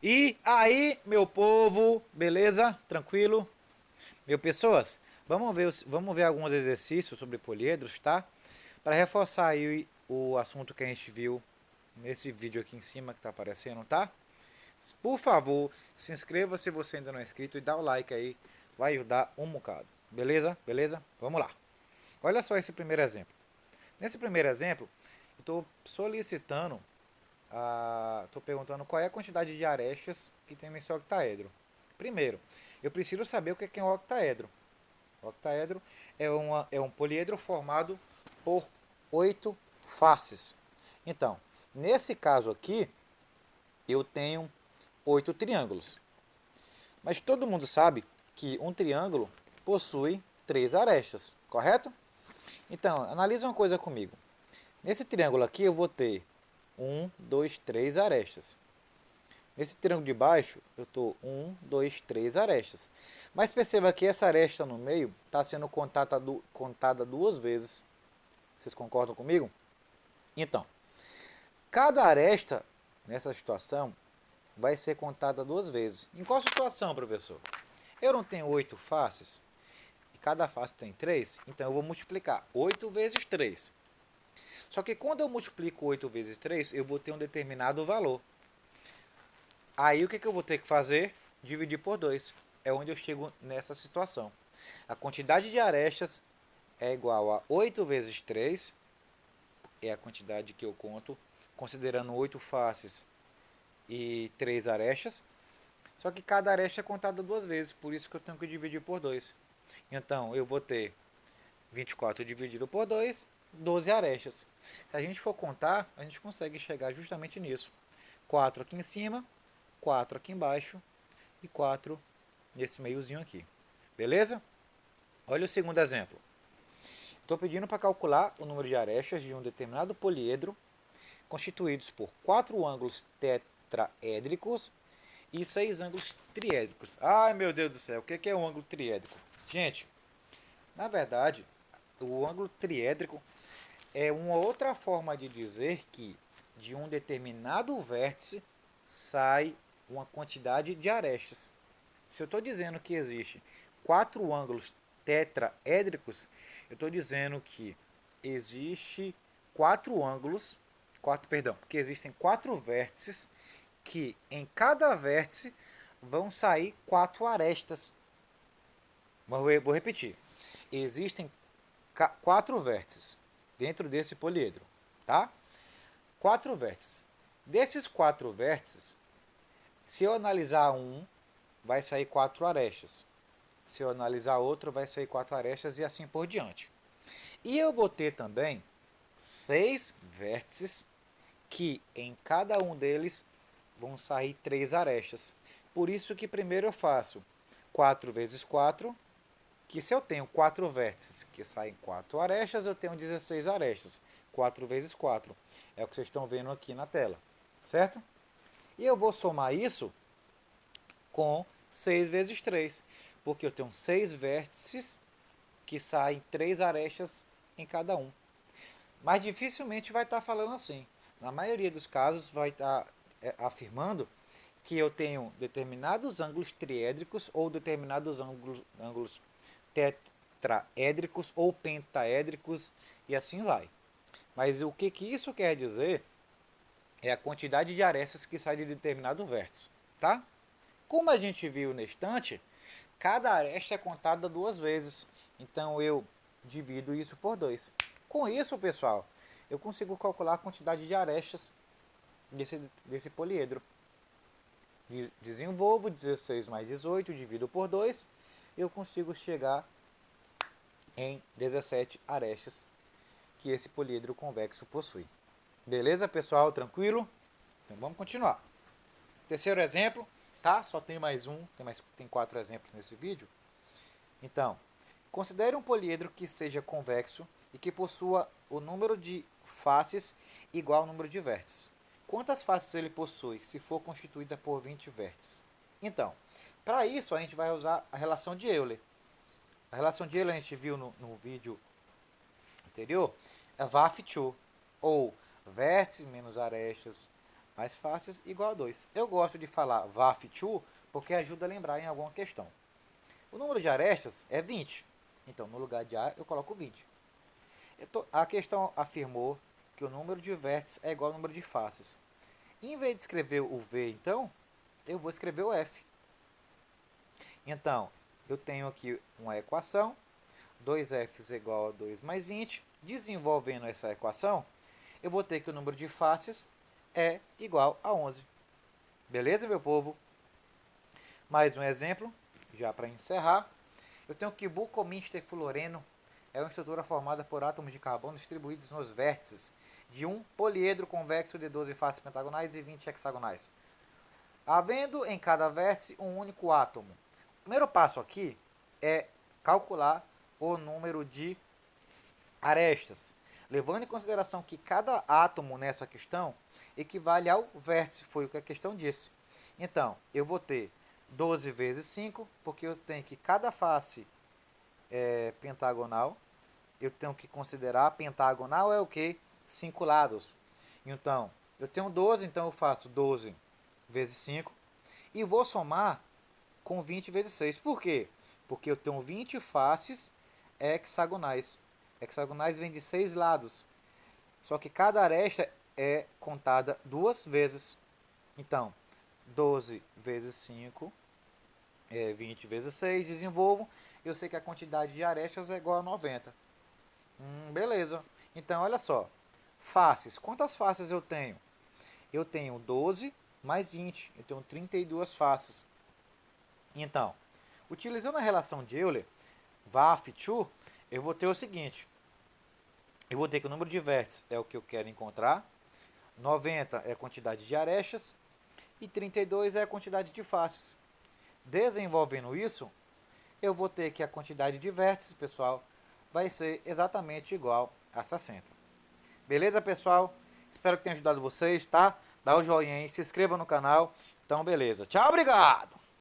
E aí, meu povo, beleza? Tranquilo? Meu pessoas, vamos ver alguns exercícios sobre poliedros, tá? Para reforçar aí o assunto que a gente viu nesse vídeo aqui em cima que tá aparecendo, tá? Por favor, se inscreva se você ainda não é inscrito e dá o like aí, vai ajudar um bocado. Beleza? Beleza? Vamos lá. Olha só esse primeiro exemplo. Nesse primeiro exemplo, eu estou solicitando, estou perguntando qual é a quantidade de arestas que tem nesse octaedro. Primeiro, eu preciso saber o que é um octaedro. O octaedro é um poliedro formado por 8 faces. Então, nesse caso aqui, eu tenho 8 triângulos. Mas todo mundo sabe que um triângulo possui 3 arestas, correto? Então, analise uma coisa comigo. Nesse triângulo aqui eu vou ter 3 arestas. Nesse triângulo de baixo eu estou 3 arestas. Mas perceba que essa aresta no meio está sendo contada duas vezes. Vocês concordam comigo? Então, cada aresta nessa situação vai ser contada duas vezes. Em qual situação, professor? Eu não tenho 8 faces e cada face tem 3, então eu vou multiplicar 8 vezes 3. Só que quando eu multiplico 8 vezes 3, eu vou ter um determinado valor. Aí o que eu vou ter que fazer? Dividir por 2. É onde eu chego nessa situação. A quantidade de arestas é igual a 8 vezes 3, é a quantidade que eu conto, considerando 8 faces e 3 arestas. Só que cada aresta é contada duas vezes, por isso que eu tenho que dividir por 2. Então eu vou ter 24 dividido por 2, 12 arestas. Se a gente for contar, a gente consegue chegar justamente nisso. 4 aqui em cima, 4 aqui embaixo e 4 nesse meiozinho aqui. Beleza? Olha o segundo exemplo. Estou pedindo para calcular o número de arestas de um determinado poliedro constituídos por 4 ângulos tetraédricos e 6 ângulos triédricos. Ai, meu Deus do céu, o que é um ângulo triédrico? Gente, na verdade, o ângulo triédrico é uma outra forma de dizer que de um determinado vértice sai uma quantidade de arestas. Se eu estou dizendo que existe 4 ângulos tetraédricos, eu estou dizendo que existe 4 ângulos, que existem 4 vértices que em cada vértice vão sair 4 arestas. Vou repetir. Existem 4 vértices dentro desse poliedro, tá? 4 vértices. Desses 4 vértices, se eu analisar um, vai sair 4 arestas. Se eu analisar outro, vai sair 4 arestas e assim por diante. E eu vou ter também 6 vértices que em cada um deles vão sair 3 arestas. Por isso que primeiro eu faço 4 vezes 4, que se eu tenho 4 vértices que saem 4 arestas, eu tenho 16 arestas. 4 vezes 4 é o que vocês estão vendo aqui na tela, certo? E eu vou somar isso com 6 vezes 3, porque eu tenho 6 vértices que saem 3 arestas em cada um. Mas dificilmente vai estar falando assim. Na maioria dos casos vai estar afirmando que eu tenho determinados ângulos triédricos ou determinados ângulos tetraédricos ou pentaédricos e assim vai. Mas o que isso quer dizer é a quantidade de arestas que sai de determinado vértice, tá? Como a gente viu na estante, cada aresta é contada duas vezes, então eu divido isso por 2. Com isso, pessoal, eu consigo calcular a quantidade de arestas desse poliedro. Desenvolvo 16 mais 18, divido por 2, eu consigo chegar em 17 arestas que esse poliedro convexo possui. Beleza, pessoal? Tranquilo? Então vamos continuar. Terceiro exemplo, tá? Só tem mais um, tem 4 exemplos nesse vídeo. Então, considere um poliedro que seja convexo e que possua o número de faces igual ao número de vértices. Quantas faces ele possui se for constituída por 20 vértices? Então, para isso a gente vai usar a relação de Euler. A relação de Euler a gente viu no vídeo anterior, é VAF2, ou vértices menos arestas mais faces igual a 2. Eu gosto de falar VAF2 porque ajuda a lembrar em alguma questão. O número de arestas é 20. Então, no lugar de A, eu coloco 20. A questão afirmou que o número de vértices é igual ao número de faces. Em vez de escrever o V, então, eu vou escrever o F. Então, eu tenho aqui uma equação, 2F é igual a 2 mais 20. Desenvolvendo essa equação, eu vou ter que o número de faces é igual a 11. Beleza, meu povo? Mais um exemplo, já para encerrar. Eu tenho que bucomisterfluoreno é uma estrutura formada por átomos de carbono distribuídos nos vértices de um poliedro convexo de 12 faces pentagonais e 20 hexagonais, havendo em cada vértice um único átomo. O primeiro passo aqui é calcular o número de arestas, levando em consideração que cada átomo nessa questão equivale ao vértice, foi o que a questão disse. Então, eu vou ter 12 vezes 5, porque eu tenho que cada face pentagonal, eu tenho que considerar pentagonal é o que? 5 lados. Então, eu tenho 12, então eu faço 12 vezes 5 e vou somar com 20 vezes 6. Por quê? Porque eu tenho 20 faces hexagonais. Hexagonais vem de 6 lados. Só que cada aresta é contada 2 vezes. Então, 12 vezes 5 é 20 vezes 6. Desenvolvo. Eu sei que a quantidade de arestas é igual a 90. Beleza. Então, olha só. Faces. Quantas faces eu tenho? Eu tenho 12 mais 20. Eu tenho 32 faces. Então, utilizando a relação de Euler, VAF2, eu vou ter o seguinte. Eu vou ter que o número de vértices é o que eu quero encontrar. 90 é a quantidade de arestas. E 32 é a quantidade de faces. Desenvolvendo isso, eu vou ter que a quantidade de vértices, pessoal, vai ser exatamente igual a 60. Beleza, pessoal? Espero que tenha ajudado vocês, tá? Dá o joinha aí, se inscreva no canal. Então, beleza. Tchau, obrigado!